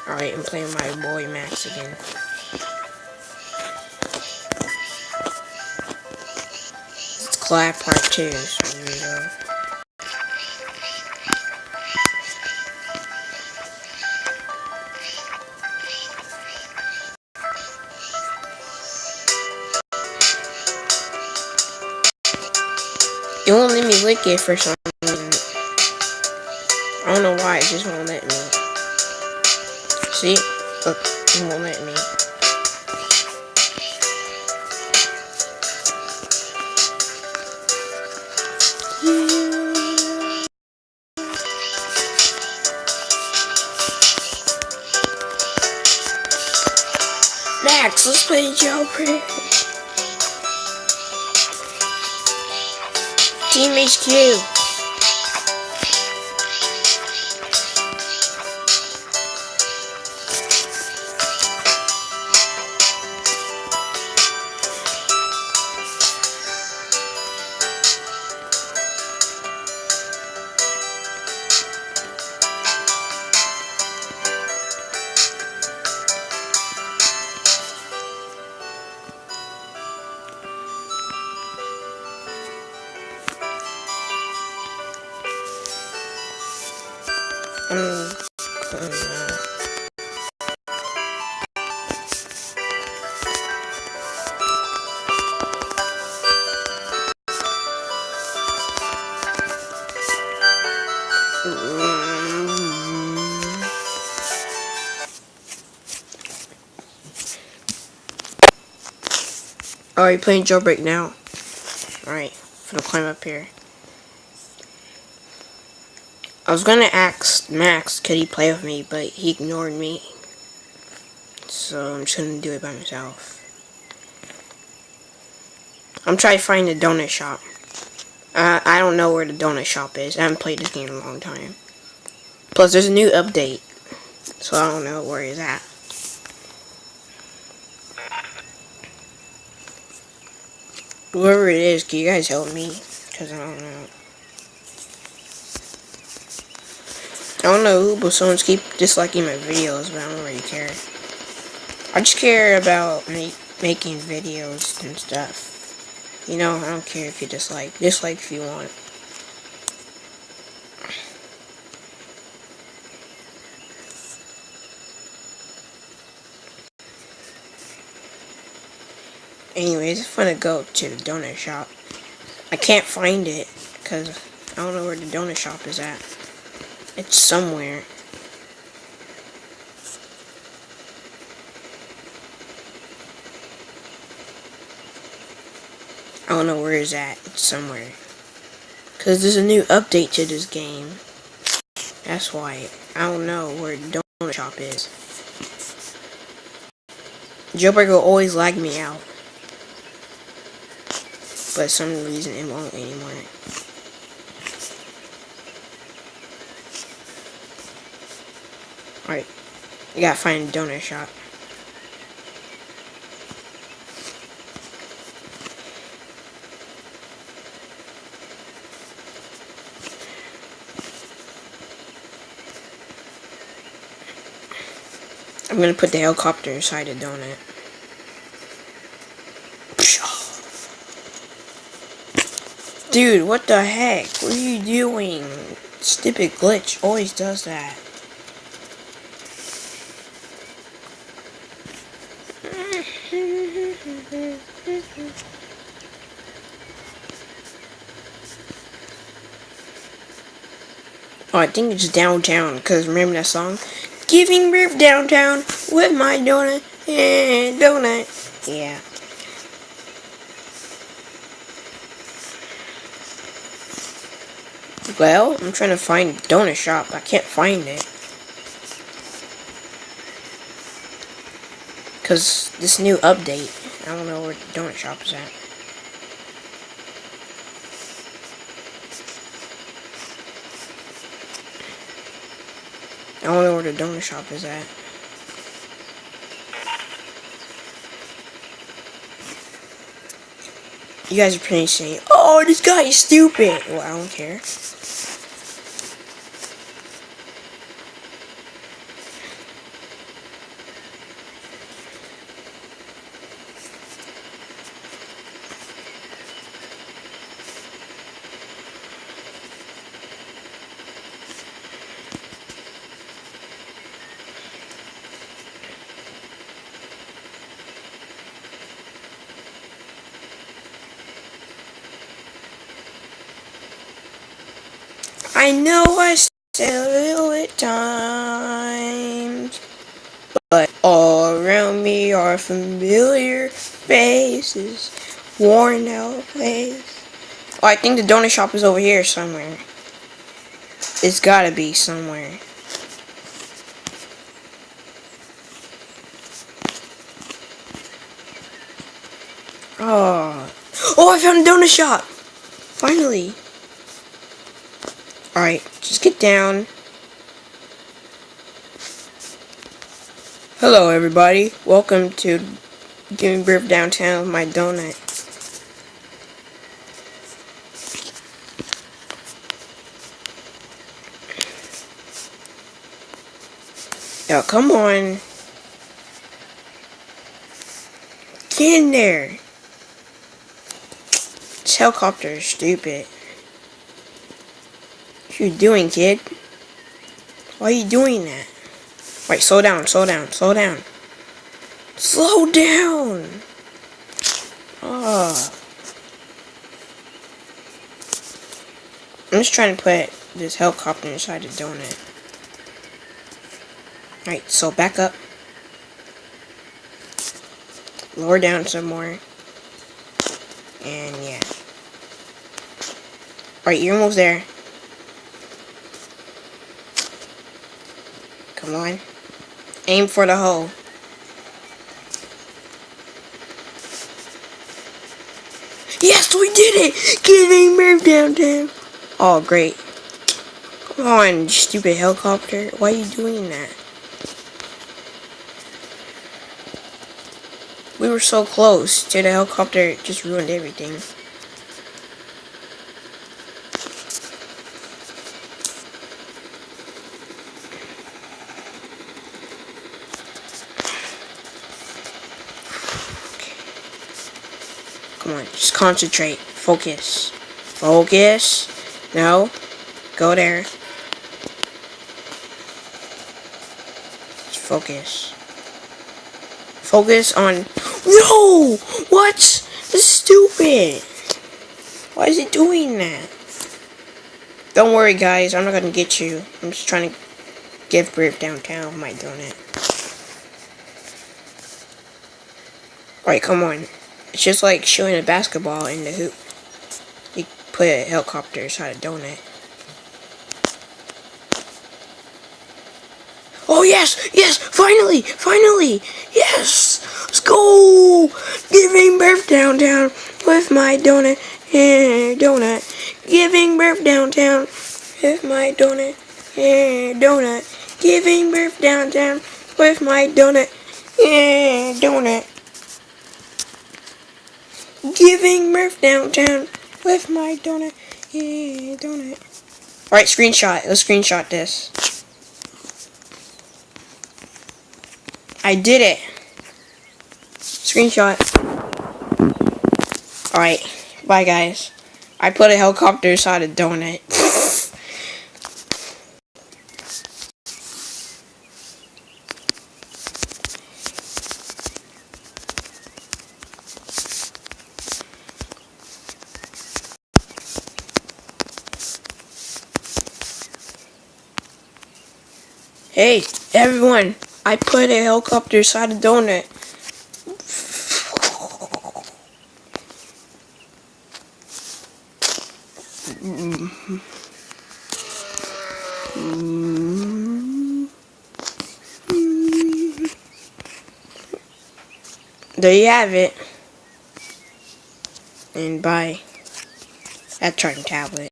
Alright, I'm playing my boy Max again. It's Clap Part 2, so here we go. It won't let me lick it for some reason. I don't know why, it just won't let me. See? Look, it won't let me. Max, let's play Jailbreak. Team HQ. Alright, playing Jailbreak now. Alright, I'm gonna climb up here. I was gonna ask Max could he play with me, but he ignored me. So I'm just gonna do it by myself. I'm trying to find the donut shop. I don't know where the donut shop is. I haven't played this game in a long time. Plus, there's a new update. So I don't know where it's at. Whoever it is, can you guys help me? Because I don't know. I don't know who, but someone's keep disliking my videos, but I don't really care. I just care about making videos and stuff. You know, I don't care if you dislike. Dislike if you want. Anyways, I'm gonna go to the donut shop. I can't find it, because I don't know where the donut shop is at. It's somewhere. I don't know where it's at. It's somewhere. Because there's a new update to this game. That's why. I don't know where the donut shop is. Jailbreak will always lag me out. But for some reason it won't anymore. Alright. I gotta find a donut shop. I'm gonna put the helicopter inside the donut. Dude, what the heck? What are you doing? Stupid glitch always does that. Oh, I think it's downtown, because remember that song? Giving birth downtown with my donut and donut. Yeah. Well, I'm trying to find a donut shop. I can't find it. Because this new update, I don't know where the donut shop is at. I don't know where the donut shop is at. You guys are pretty saying, oh, this guy is stupid. Well, I don't care. I know I said a little at times, but all around me are familiar faces, worn out ways. Oh, I think the donut shop is over here somewhere. It's gotta be somewhere. Oh, I found a donut shop! Finally. Alright, just get down. Hello everybody, welcome to Giving Birth Downtown with my donut. Yo, come on. Get in there. This helicopter is stupid. What you doing, kid? Why are you doing that? Wait, slow down, slow down, slow down. Slow down! Oh. I'm just trying to put this helicopter inside the donut. Alright, so back up. Lower down some more. And yeah. Alright, you're almost there. Come on. Aim for the hole. Yes, we did it! Giving birth downtown. Oh, great. Come on, you stupid helicopter. Why are you doing that? We were so close to the helicopter. It just ruined everything. Come on, just concentrate. Focus. Focus. No. Go there. Just focus. Focus on... No! What? This is stupid. Why is it doing that? Don't worry, guys. I'm not gonna get you. I'm just trying to give birth downtown with my donut. Alright, come on. It's just like shooting a basketball in the hoop. You put a helicopter inside a donut. Oh yes! Yes! Finally! Finally! Yes! Let's go! Giving birth downtown with my donut. Yeah, donut. Giving birth downtown with my donut. Yeah, donut. Giving birth downtown with my donut. Yeah, donut. Giving birth downtown with my donut. Yeah, donut. Alright, screenshot. Let's screenshot this. I did it. Screenshot. Alright. Bye, guys. I put a helicopter inside a donut. Hey, everyone. I put a helicopter inside a donut. There you have it. And bye. That charging tablet.